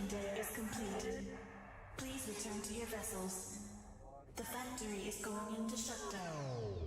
day is complete. Please return to your vessels. The factory is going into shutdown.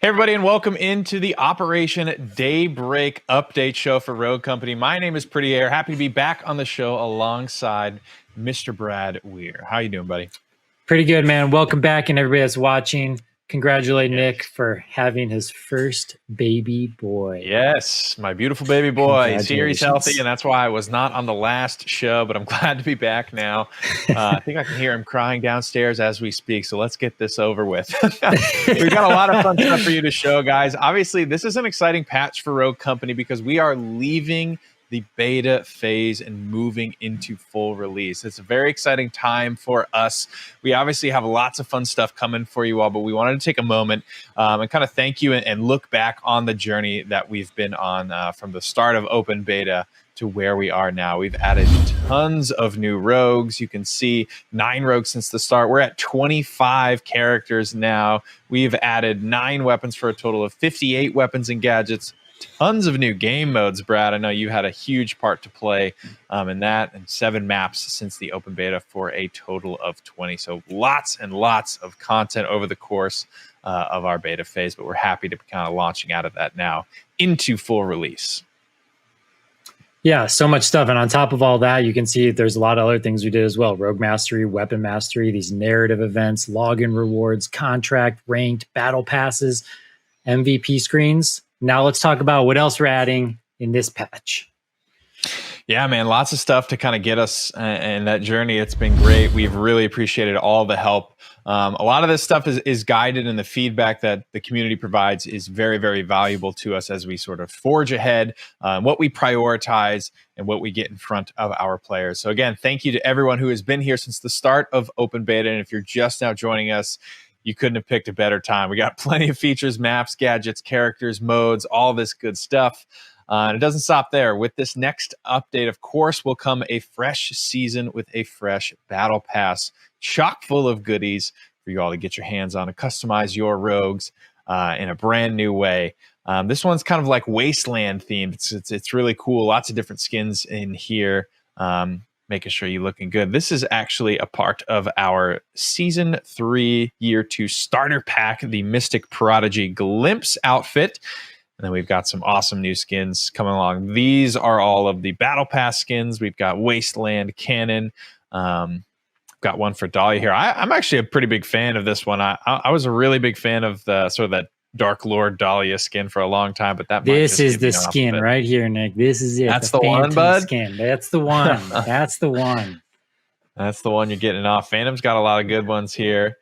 Hey, everybody, and welcome into the Operation Daybreak Update Show for Rogue Company. My name is Pretty Air. Happy to be back on the show alongside Mr. Brad Weir. How you doing, buddy? Pretty good, man. Welcome back, and everybody that's watching. Congratulate Nick for having his first baby boy. Yes, my beautiful baby boy. He's here, he's healthy, and that's why I was not on the last show, but I'm glad to be back now. I think I can hear him crying downstairs as we speak, so let's get this over with. We've got a lot of fun stuff for you to show, guys. Obviously, this is an exciting patch for Rogue Company because we are leaving the beta phase and moving into full release. It's a very exciting time for us. We obviously have lots of fun stuff coming for you all, but we wanted to take a moment and kind of thank you and look back on the journey that we've been on from the start of open beta to where we are now. We've added tons of new rogues. You can see 9 rogues since the start. We're at 25 characters now. We've added 9 weapons for a total of 58 weapons and gadgets. Tons of new game modes, Brad. I know you had a huge part to play in that, and 7 maps since the open beta for a total of 20. So lots and lots of content over the course of our beta phase, but we're happy to be kind of launching out of that now into full release. Yeah, so much stuff. And on top of all that, you can see there's a lot of other things we did as well. Rogue Mastery, Weapon Mastery, these narrative events, login rewards, contract, ranked, battle passes, MVP screens. Now let's talk about what else we're adding in this patch. Yeah, man, lots of stuff to kind of get us in that journey. It's been great. We've really appreciated all the help. A lot of this stuff is guided, and the feedback that the community provides is very, very valuable to us as we sort of forge ahead, what we prioritize and what we get in front of our players. So again, thank you to everyone who has been here since the start of open beta. And if you're just now joining us, you couldn't have picked a better time. We got plenty of features, maps, gadgets, characters, modes, all this good stuff. And it doesn't stop there. With this next update, of course, will come a fresh season with a fresh battle pass, chock full of goodies for you all to get your hands on and customize your rogues in a brand new way. This one's kind of like Wasteland themed. It's really cool. Lots of different skins in here. Making sure you're looking good. This is actually a part of our Season 3 Year 2 starter pack, the Mystic Prodigy Glimpse outfit. And then we've got some awesome new skins coming along. These are all of the Battle Pass skins. We've got Wasteland, Cannon. Got one for Dahlia here. I'm actually a pretty big fan of this one. I was a really big fan of the sort of that Dark Lord Dahlia skin for a long time, but this is the skin right here, Nick. This is it. That's the one, bud. Skin. That's the one. That's the one. That's the one you're getting off. Phantom's got a lot of good ones here.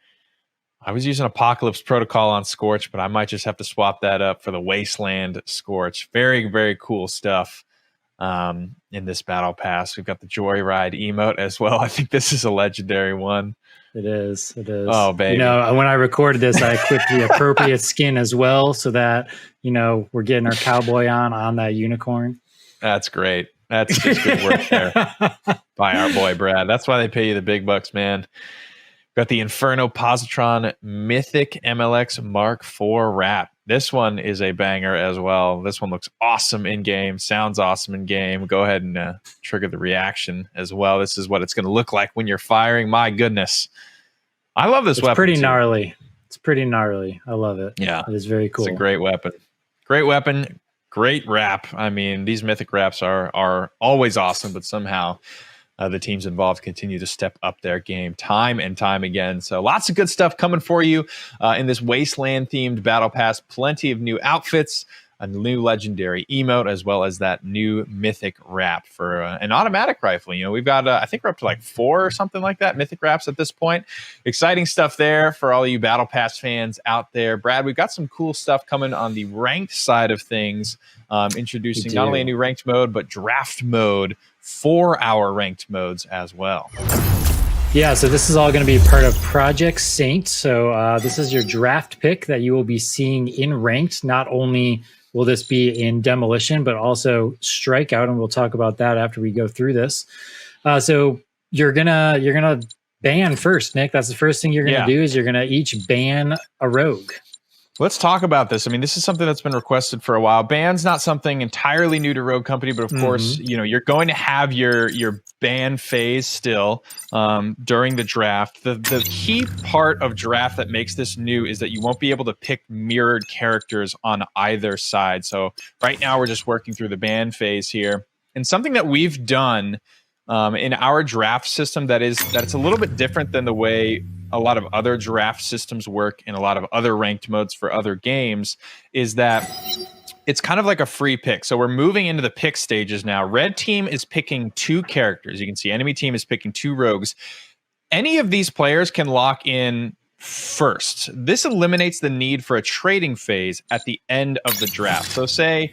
I was using Apocalypse Protocol on Scorch, but I might just have to swap that up for the Wasteland Scorch. Very, very cool stuff in this battle pass. We've got the Joyride emote as well. I think this is a legendary one. It is. It is. Oh, baby. You know, when I recorded this, I equipped the appropriate skin as well so that, you know, we're getting our cowboy on that unicorn. That's great. That's just good work there by our boy Brad. That's why they pay you the big bucks, man. Got the Inferno Positron Mythic MLX Mark IV wrap. This one is a banger as well. This one looks awesome in game, sounds awesome in game. Go ahead and trigger the reaction as well. This is what it's going to look like when you're firing. My goodness. I love this weapon. It's pretty gnarly. It's pretty gnarly. I love it. Yeah. It is very cool. It's a great weapon. Great weapon. Great wrap. I mean, these mythic wraps are always awesome, but somehow the teams involved continue to step up their game time and time again. So lots of good stuff coming for you in this Wasteland-themed Battle Pass. Plenty of new outfits, a new legendary emote, as well as that new mythic wrap for an automatic rifle. You know, we've got, I think we're up to like 4 or something like that, mythic wraps at this point. Exciting stuff there for all you Battle Pass fans out there. Brad, we've got some cool stuff coming on the ranked side of things, introducing not only a new ranked mode, but draft mode for our ranked modes as well. Yeah, so this is all going to be part of Project Saint. So this is your draft pick that you will be seeing in ranked. Not only will this be in demolition, but also strikeout, and we'll talk about that after we go through this. So you're gonna ban first, Nick. That's the first thing you're gonna do is you're gonna each ban a rogue. Let's talk about this. I mean, this is something that's been requested for a while. Ban's not something entirely new to Rogue Company, but of course, you're going to have your ban phase still during the draft. The key part of draft that makes this new is that you won't be able to pick mirrored characters on either side. So right now we're just working through the ban phase here. And something that we've done in our draft system that it's a little bit different than the way a lot of other draft systems work in a lot of other ranked modes for other games is that it's kind of like a free pick. So we're moving into the pick stages now. Red team is picking 2 characters. You can see enemy team is picking 2 rogues. Any of these players can lock in first. This eliminates the need for a trading phase at the end of the draft. So say,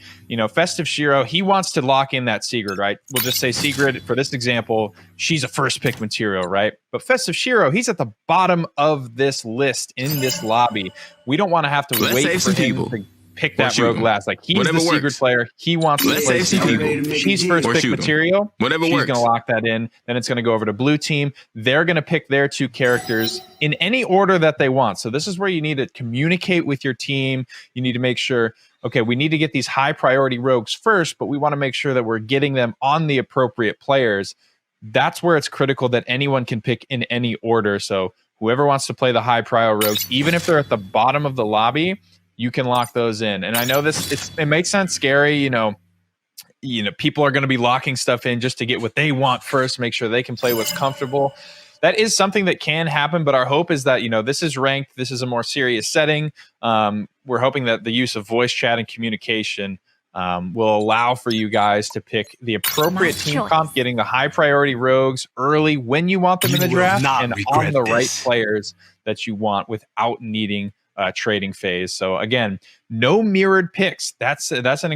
Festive Shiro, he wants to lock in that Sigrid, right? We'll just say Sigrid, for this example, she's a first pick material, right? But Festive Shiro, he's at the bottom of this list in this lobby. We don't want to have to wait for him to pick that rogue last. Like, he's the Sigrid player. He wants to play Sigrid. She's first pick material. She's going to lock that in. Then it's going to go over to blue team. They're going to pick their 2 characters in any order that they want. So this is where you need to communicate with your team. You need to make sure, okay, we need to get these high priority rogues first, but we want to make sure that we're getting them on the appropriate players. That's where it's critical that anyone can pick in any order. So whoever wants to play the high prior rogues, even if they're at the bottom of the lobby, you can lock those in. And I know it makes sense scary, people are going to be locking stuff in just to get what they want first, make sure they can play what's comfortable. That is something that can happen, but our hope is that, this is ranked, this is a more serious setting. We're hoping that the use of voice chat and communication will allow for you guys to pick the appropriate team comp, getting the high priority rogues early when you want them in the draft, and on the right players that you want without needing trading phase. So again, no mirrored picks. That's an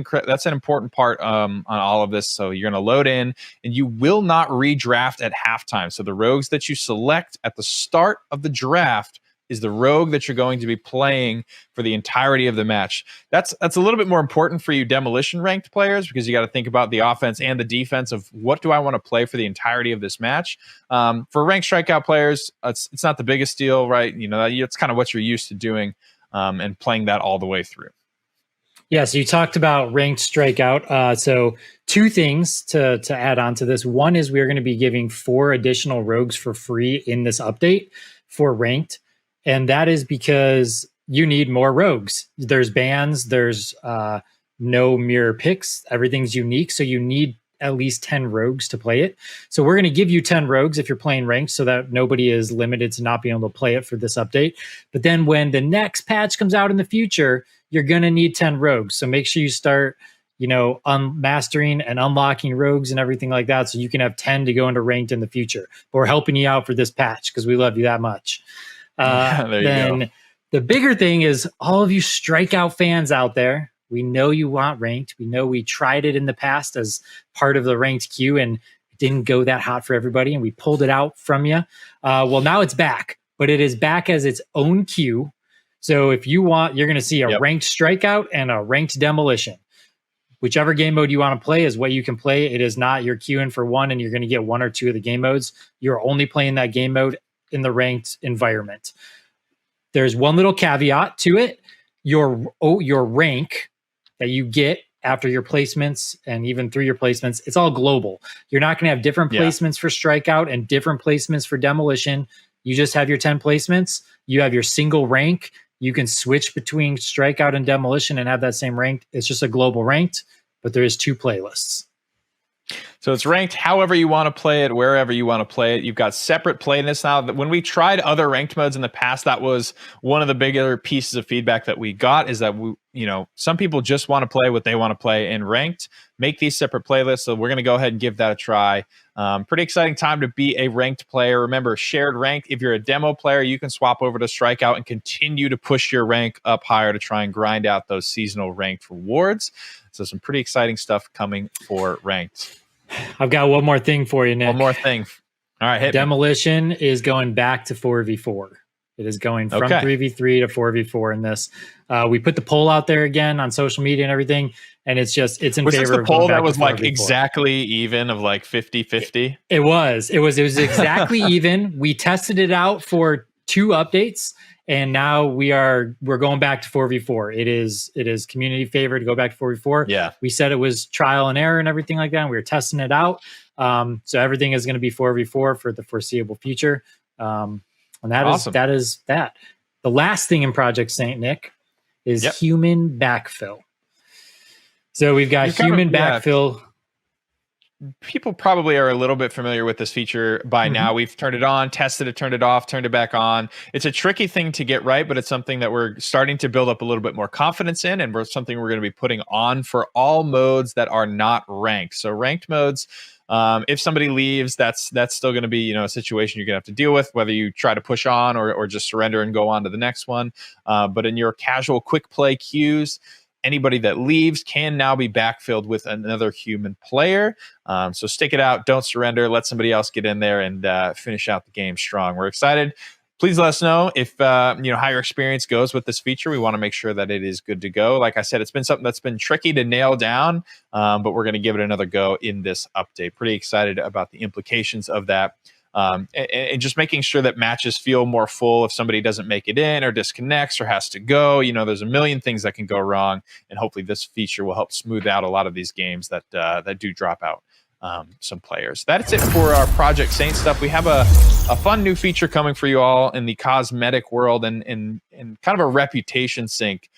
important part on all of this. So you're going to load in, and you will not redraft at halftime. So the rogues that you select at the start of the draft is the rogue that you're going to be playing for the entirety of the match. That's a little bit more important for you demolition ranked players, because you got to think about the offense and the defense of what do I want to play for the entirety of this match. For ranked strikeout players, it's not the biggest deal, right? It's kind of what you're used to doing and playing that all the way through. Yeah, so you talked about ranked strikeout. So 2 things to add on to this. One is we're going to be giving 4 additional rogues for free in this update for ranked. And that is because you need more rogues. There's bans, there's no mirror picks, everything's unique. So you need at least 10 rogues to play it. So we're going to give you 10 rogues if you're playing ranked, so that nobody is limited to not being able to play it for this update. But then when the next patch comes out in the future, you're going to need 10 rogues. So make sure you start, mastering and unlocking rogues and everything like that, so you can have 10 to go into ranked in the future. But we're helping you out for this patch because we love you that much. Then the bigger thing is all of you strikeout fans out there. We know you want ranked. We know we tried it in the past as part of the ranked queue, and it didn't go that hot for everybody, and we pulled it out from you. Well, now it's back, but it is back as its own queue. So if you want, you're going to see a ranked strikeout and a ranked demolition. Whichever game mode you want to play is what you can play. It is not you're queuing for one and you're going to get 1 or 2 of the game modes. You're only playing that game mode in the ranked environment. There's one little caveat to it. Your rank that you get after your placements and even through your placements, it's all global. You're not going to have different placements for strikeout and different placements for demolition. You just have your 10 placements. You have your single rank. You can switch between strikeout and demolition and have that same rank. It's just a global ranked, but there is 2 playlists. So it's ranked however you want to play it, wherever you want to play it. You've got separate playlists now. When we tried other ranked modes in the past, that was one of the bigger pieces of feedback that we got, is that some people just want to play what they want to play in ranked. Make these separate playlists. So we're going to go ahead and give that a try. Pretty exciting time to be a ranked player. Remember, shared ranked. If you're a demo player, you can swap over to strikeout and continue to push your rank up higher to try and grind out those seasonal ranked rewards. So some pretty exciting stuff coming for ranked. I've got one more thing for you, Nick. One more thing. All right, hit Demolition me. Is going back to 4v4. It is going from 3v3 to 4v4 in this. We put the poll out there again on social media and everything, and it's in favor of the poll that was like exactly even of like 50-50. It was exactly even. We tested it out for 2 updates, and now we're going back to 4v4. It is community favored to go back to 4v4. Yeah. We said it was trial and error and everything like that, and we were testing it out. So everything is going to be 4v4 for the foreseeable future. And that Awesome. is that. The last thing in Project Saint Nick is human backfill. So we've got human backfill. People probably are a little bit familiar with this feature by now. We've turned it on, tested it, turned it off, turned it back on. It's a tricky thing to get right, but it's something that we're starting to build up a little bit more confidence in, and something we're going to be putting on for all modes that are not ranked. So ranked modes, if somebody leaves, that's still going to be, a situation you're going to have to deal with, whether you try to push on or just surrender and go on to the next one. But in your casual quick play queues, anybody that leaves can now be backfilled with another human player. So stick it out, don't surrender, let somebody else get in there and finish out the game strong. We're excited. Please let us know if how your experience goes with this feature. We want to make sure that it is good to go. Like I said, it's been something that's been tricky to nail down, but we're going to give it another go in this update. Pretty excited about the implications of that. And just making sure that matches feel more full if somebody doesn't make it in or disconnects or has to go. There's a million things that can go wrong, and hopefully this feature will help smooth out a lot of these games that do drop out some players. That's it for our Project Saint stuff. We have a fun new feature coming for you all in the cosmetic world and kind of a reputation sync.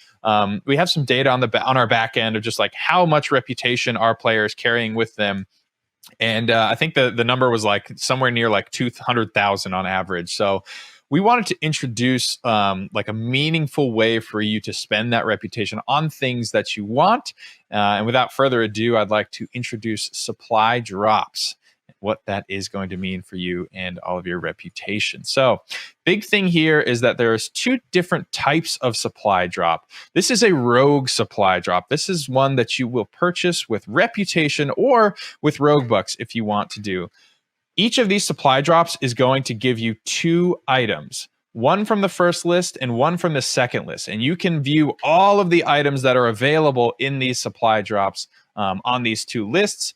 We have some data on our back end of just like how much reputation our players carrying with them. And I think the number was like somewhere near like 200,000 on average. So we wanted to introduce like a meaningful way for you to spend that reputation on things that you want. And without further ado, I'd like to introduce supply drops, what that is going to mean for you and all of your reputation. So big thing here is that there's two different types of supply drop. This is a rogue supply drop. This is one that you will purchase with reputation or with rogue bucks if you want to do. Each of these supply drops is going to give you 2 items, one from the first list and one from the second list. And you can view all of the items that are available in these supply drops on these 2 lists.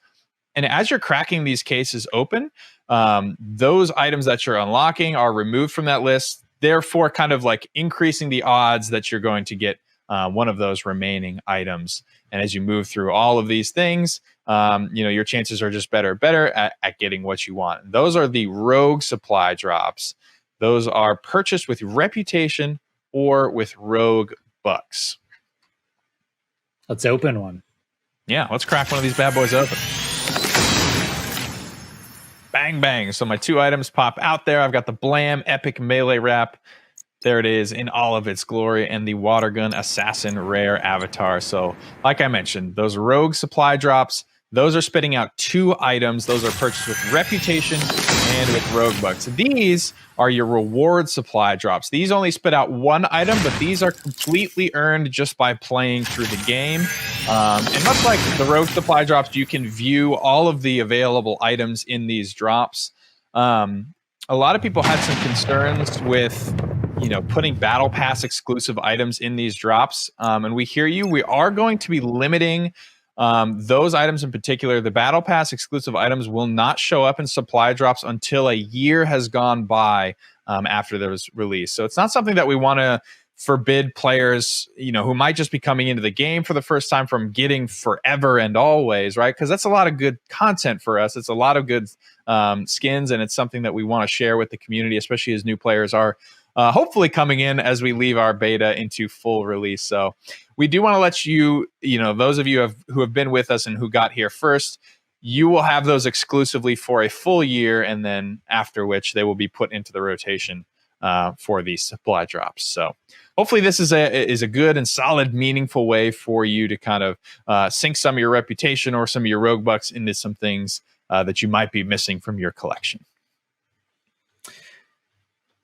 And as you're cracking these cases open, those items that you're unlocking are removed from that list, therefore kind of like increasing the odds that you're going to get one of those remaining items. And as you move through all of these things, your chances are just better at getting what you want. And those are the rogue supply drops. Those are purchased with reputation or with rogue bucks. Let's open one. Yeah, let's crack one of these bad boys open. Bang, bang. So my 2 items pop out there. I've got the Blam Epic Melee Wrap. There it is in all of its glory, and the Water Gun Assassin Rare Avatar. So like I mentioned, those rogue supply drops, those are spitting out 2 items. Those are purchased with reputation and with rogue bucks. These are your reward supply drops. These only spit out 1 item, but these are completely earned just by playing through the game. And much like the rogue supply drops, you can view all of the available items in these drops. A lot of people had some concerns with putting battle pass exclusive items in these drops. And we hear you. We are going to be limiting those items in particular. The battle pass exclusive items will not show up in supply drops until a year has gone by after there was release. So it's not something that we want to forbid players, who might just be coming into the game for the first time from getting forever and always, right? Because that's a lot of good content for us. It's a lot of good skins, and it's something that we want to share with the community, especially as new players are hopefully coming in as we leave our beta into full release. So we do want to let you, those of you who have been with us and who got here first, you will have those exclusively for a full year, and then after which they will be put into the rotation for these supply drops. So hopefully this is a good and solid, meaningful way for you to kind of sink some of your reputation or some of your rogue bucks into some things that you might be missing from your collection.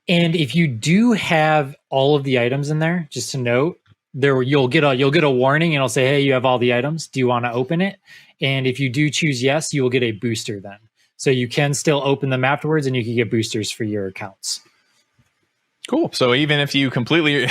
And if you do have all of the items in there, just to note, you'll get a warning, and it'll say, hey, you have all the items. Do you want to open it? And if you do choose yes, you will get a booster then. So you can still open them afterwards, and you can get boosters for your accounts. Cool. So even if you completely,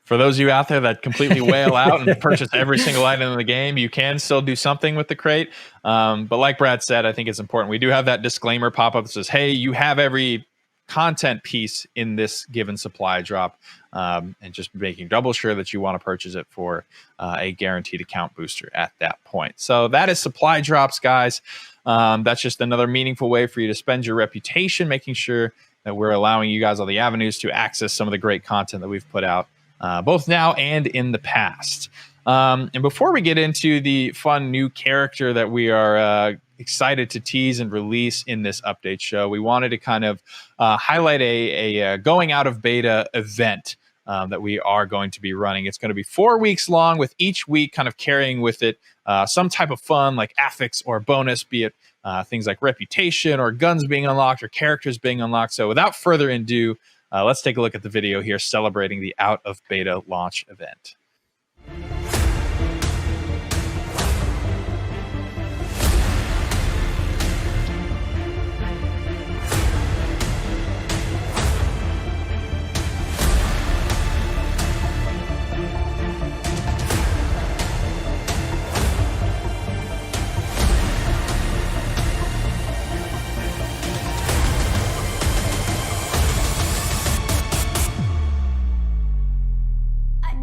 for those of you out there that completely wail out and purchase every single item in the game, you can still do something with the crate. But like Brad said, I think it's important. We do have that disclaimer pop up that says, hey, you have every content piece in this given supply drop, and just making double sure that you want to purchase it for a guaranteed account booster at that point. So that is supply drops, guys. That's just another meaningful way for you to spend your reputation, making sure that we're allowing you guys all the avenues to access some of the great content that we've put out, both now and in the past. And before we get into the fun new character that we are excited to tease and release in this update show, we wanted to kind of highlight a going out of beta event that we are going to be running. It's going to be 4 weeks long, with each week kind of carrying with it some type of fun, like affix or bonus, be it things like reputation or guns being unlocked or characters being unlocked. So without further ado, let's take a look at the video here celebrating the out of beta launch event.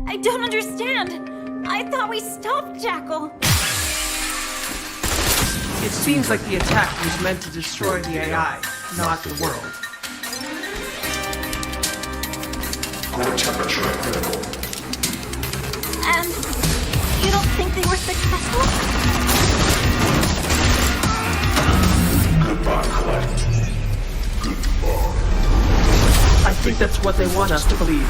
I don't understand. I thought we stopped Jackal. It seems like the attack was meant to destroy the AI, not the world. Core temperature critical. And you don't think they were successful? Goodbye, Collect. Goodbye. I think that's what they want us to believe.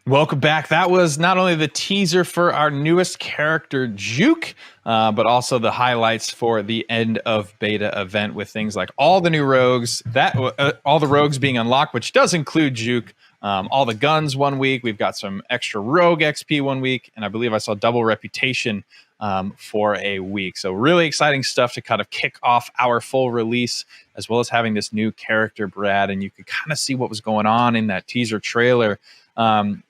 Welcome back. That was not only the teaser for our newest character, Juke, but also the highlights for the end of beta event, with things like all the new rogues, all the rogues being unlocked, which does include Juke, all the guns 1 week. We've got some extra rogue XP 1 week, and I believe I saw double reputation for a week. So really exciting stuff to kind of kick off our full release, as well as having this new character, Brad, and you could kind of see what was going on in that teaser trailer.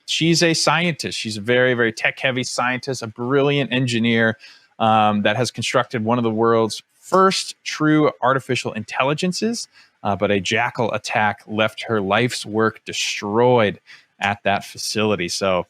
She's a scientist. She's a very, very tech-heavy scientist, a brilliant engineer that has constructed one of the world's first true artificial intelligences, but a Jackal attack left her life's work destroyed at that facility. So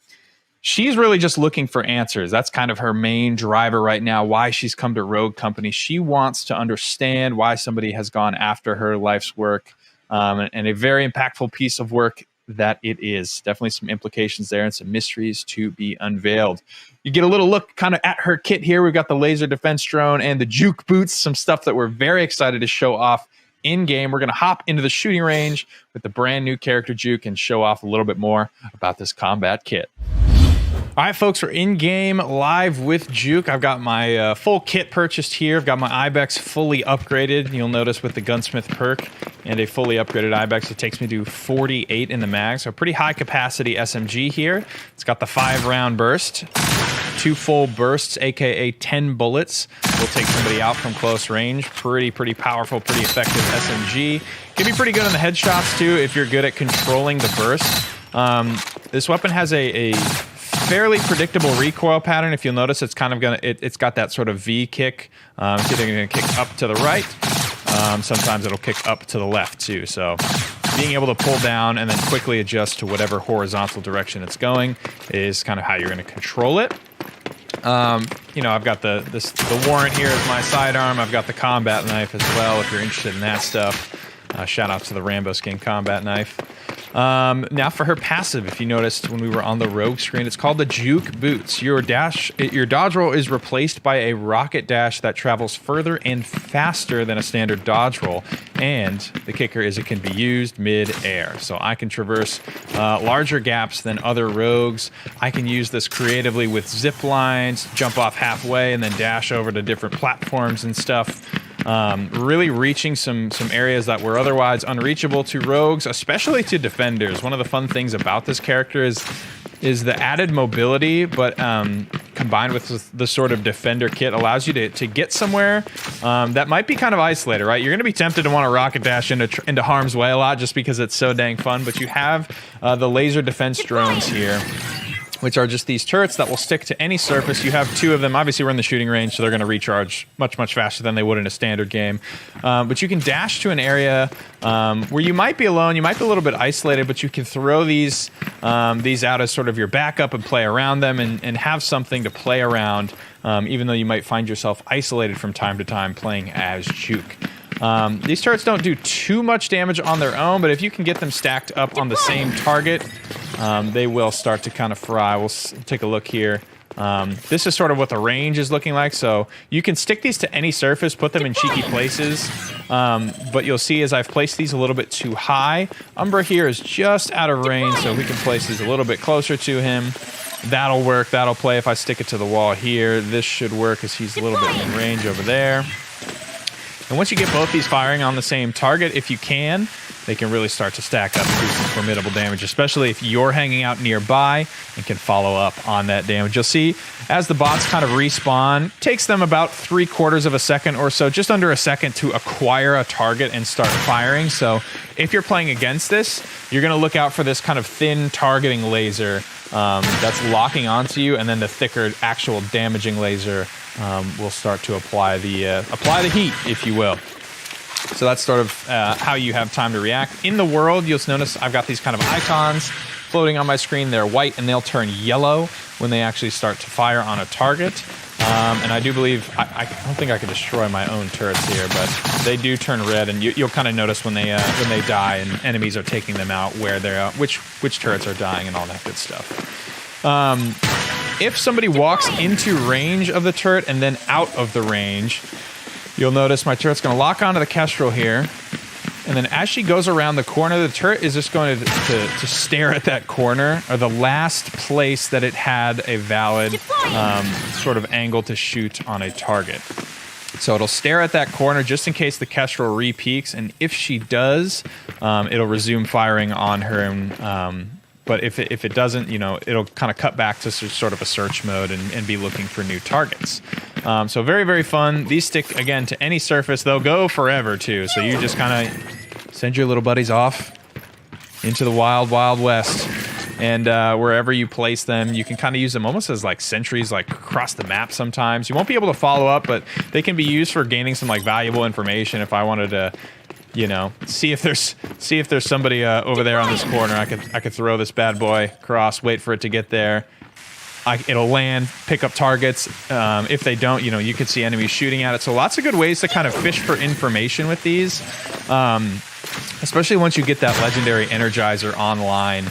she's really just looking for answers. That's kind of her main driver right now, why she's come to Rogue Company. She wants to understand why somebody has gone after her life's work, and a very impactful piece of work that it is. Definitely some implications there and some mysteries to be unveiled. You get a little look kind of at her kit here. We've got the laser defense drone and the Juke boots, some stuff that we're very excited to show off in game. We're going to hop into the shooting range with the brand new character Juke and show off a little bit more about this combat kit. All right, folks, we're in game live with Juke. I've got my full kit purchased here. I've got my Ibex fully upgraded. You'll notice with the gunsmith perk and a fully upgraded Ibex, it takes me to 48 in the mag. So a pretty high capacity SMG here. It's got the 5-round burst, 2 full bursts, aka 10 bullets. Will take somebody out from close range. Pretty powerful, pretty effective SMG. Can be pretty good on the headshots too if you're good at controlling the burst. This weapon has a fairly predictable recoil pattern. If you'll notice, it's kind of it's got that sort of V kick. It's either going to kick up to the right. Sometimes it'll kick up to the left too. So being able to pull down and then quickly adjust to whatever horizontal direction it's going is kind of how you're going to control it. You know, I've got the warrant here as my sidearm. I've got the combat knife as well, if you're interested in that stuff. Shout out to the Rambo skin combat knife. Now for her passive, if you noticed when we were on the rogue screen, it's called the Juke boots. Your dodge roll is replaced by a rocket dash that travels further and faster than a standard dodge roll. And the kicker is it can be used mid-air. So I can traverse larger gaps than other rogues. I can use this creatively with zip lines, jump off halfway, and then dash over to different platforms and stuff. Really reaching some areas that were otherwise unreachable to rogues, especially to defenders. One of the fun things about this character is the added mobility, but combined with the sort of defender kit allows you to get somewhere that might be kind of isolated, right? You're going to be tempted to want to rocket dash into harm's way a lot just because it's so dang fun, but you have the laser defense drones here, which are just these turrets that will stick to any surface. You have 2 of them. Obviously, we're in the shooting range, so they're going to recharge much, much faster than they would in a standard game. But you can dash to an area where you might be alone, you might be a little bit isolated, but you can throw these out as sort of your backup and play around them and have something to play around, even though you might find yourself isolated from time to time playing as Juke. These turrets don't do too much damage on their own, but if you can get them stacked up on the same target, they will start to kind of fry. We'll take a look here. This is sort of what the range is looking like. So you can stick these to any surface, put them in cheeky places. But you'll see as I've placed these a little bit too high, Umbra here is just out of range, so we can place these a little bit closer to him. That'll work. That'll play if I stick it to the wall here. This should work as he's a little bit in range over there. And once you get both these firing on the same target, if you can, they can really start to stack up and do some formidable damage, especially if you're hanging out nearby and can follow up on that damage. You'll see as the bots kind of respawn, takes them about 3/4 of a second or so, just under a second to acquire a target and start firing. So if you're playing against this, you're going to look out for this kind of thin targeting laser that's locking onto you, and then the thicker actual damaging laser will start to apply the heat, if you will. So that's sort of how you have time to react. In the world, you'll notice I've got these kind of icons floating on my screen. They're white and they'll turn yellow when they actually start to fire on a target. And I do believe, I don't think I can destroy my own turrets here, but they do turn red, and you'll kind of notice when they die and enemies are taking them out, where they're which turrets are dying and all that good stuff. If somebody walks into range of the turret and then out of the range, you'll notice my turret's going to lock onto the Kestrel here, and then as she goes around the corner, the turret is just going to stare at that corner, or the last place that it had a valid sort of angle to shoot on a target. So it'll stare at that corner just in case the Kestrel re-peaks, and if she does, it'll resume firing on her. But if it doesn't, it'll kind of cut back to sort of a search mode and be looking for new targets. So very, very fun. These stick, again, to any surface. They'll go forever, too. So you just kind of send your little buddies off into the wild, wild west. And wherever you place them, you can kind of use them almost as like sentries, like across the map sometimes. You won't be able to follow up, but they can be used for gaining some like valuable information. If I wanted to, see if there's somebody over there on this corner, I could throw this bad boy across, wait for it to get there. It'll land, pick up targets. If they don't, you could see enemies shooting at it. So lots of good ways to kind of fish for information with these, especially once you get that legendary Energizer online.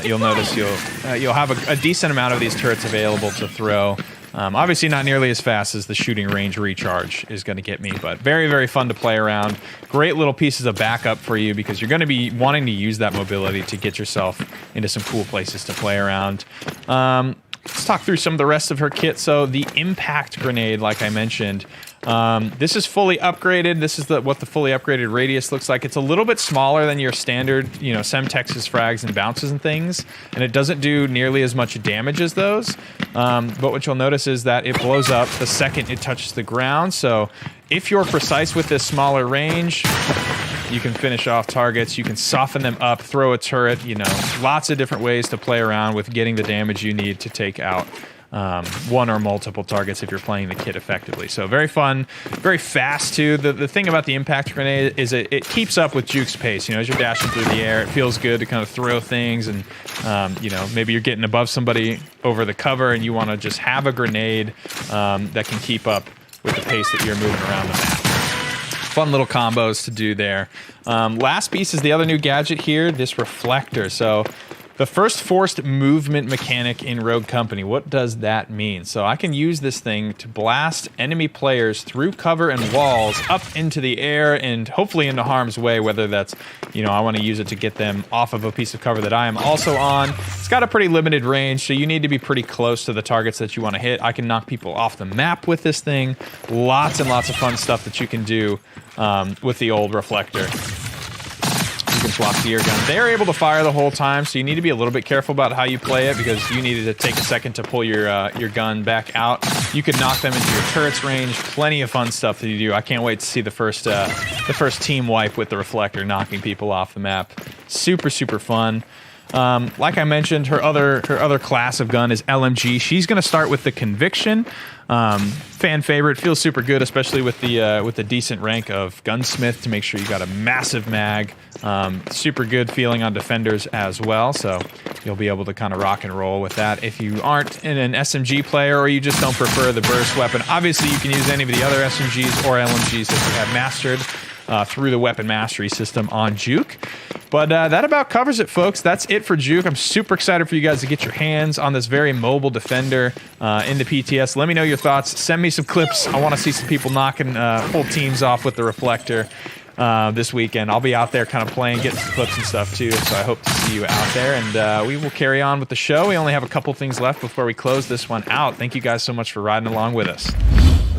You'll notice you'll have a decent amount of these turrets available to throw. Obviously not nearly as fast as the shooting range recharge is going to get me, but very, very fun to play around. Great little pieces of backup for you because you're going to be wanting to use that mobility to get yourself into some cool places to play around. Let's talk through some of the rest of her kit. So the impact grenade, like I mentioned, this is fully upgraded. This is what the fully upgraded radius looks like. It's a little bit smaller than your standard, Semtex's frags and bounces and things, and it doesn't do nearly as much damage as those. But what you'll notice is that it blows up the second it touches the ground. So if you're precise with this smaller range, you can finish off targets. You can soften them up, throw a turret. Lots of different ways to play around with getting the damage you need to take out one or multiple targets if you're playing the kit effectively. So very fun, very fast too. The thing about the impact grenade is it keeps up with Juke's pace. As you're dashing through the air, it feels good to kind of throw things, and maybe you're getting above somebody over the cover and you want to just have a grenade that can keep up with the pace that you're moving around the map. Fun little combos to do there. Last piece is the other new gadget here, this reflector. So the first forced movement mechanic in Rogue Company. What does that mean? So I can use this thing to blast enemy players through cover and walls up into the air and hopefully into harm's way, whether that's, I want to use it to get them off of a piece of cover that I am also on. It's got a pretty limited range, so you need to be pretty close to the targets that you want to hit. I can knock people off the map with this thing. Lots and lots of fun stuff that you can do with the old reflector. You can swap the air gun. They're able to fire the whole time, so you need to be a little bit careful about how you play it because you needed to take a second to pull your gun back out. You could knock them into your turret's range. Plenty of fun stuff that you do. I can't wait to see the first team wipe with the reflector, knocking people off the map. Super, super fun. Like I mentioned, her other class of gun is LMG. She's going to start with the Conviction. Fan favorite, feels super good, especially with the decent rank of gunsmith to make sure you got a massive mag. Super good feeling on defenders as well, so you'll be able to kind of rock and roll with that. If you aren't an SMG player or you just don't prefer the burst weapon, obviously you can use any of the other SMGs or LMGs that you have mastered through the weapon mastery system on Juke. But that about covers it, folks. That's it for Juke. I'm super excited for you guys to get your hands on this very mobile defender in the PTS. Let me know your thoughts. Send me some clips. I want to see some people knocking full teams off with the reflector this weekend. I'll be out there kind of playing, getting some clips and stuff too, so I hope to see you out there. And we will carry on with the show. We only have a couple things left before we close this one out. Thank you guys so much for riding along with us.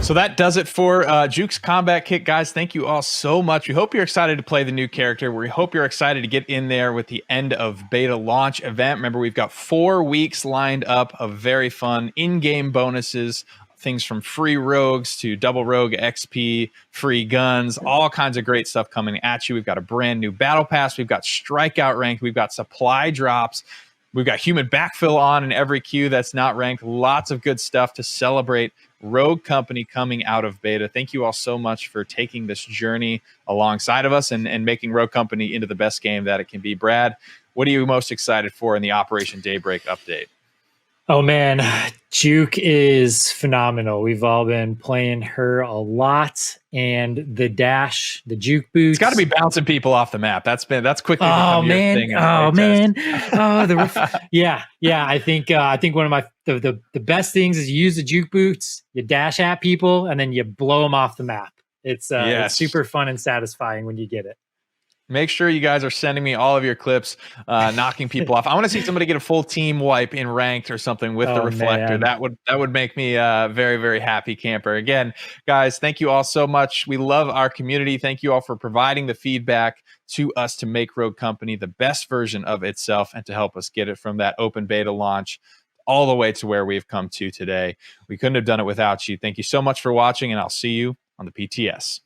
So that does it for Juke's Combat Kit, guys. Thank you all so much. We hope you're excited to play the new character. We hope you're excited to get in there with the end of beta launch event. Remember, we've got 4 weeks lined up of very fun in-game bonuses, things from free rogues to double rogue XP, free guns, all kinds of great stuff coming at you. We've got a brand new battle pass. We've got strikeout rank. We've got supply drops. We've got human backfill on in every queue that's not ranked. Lots of good stuff to celebrate Rogue Company coming out of beta. Thank you all so much for taking this journey alongside of us and making Rogue Company into the best game that it can be. Brad, what are you most excited for in the Operation Daybreak update? Oh man, Juke is phenomenal. We've all been playing her a lot, and the dash, the Juke boots. It's got to be bouncing people off the map. That's quickly Oh become man, your thing. oh man, yeah. I think one of the best things is you use the Juke boots, you dash at people, and then you blow them off the map. It's super fun and satisfying when you get it. Make sure you guys are sending me all of your clips, knocking people off. I want to see somebody get a full team wipe in ranked or something with the reflector. Man. That would make me a very, very happy camper. Again, guys, thank you all so much. We love our community. Thank you all for providing the feedback to us to make Rogue Company the best version of itself and to help us get it from that open beta launch all the way to where we've come to today. We couldn't have done it without you. Thank you so much for watching, and I'll see you on the PTS.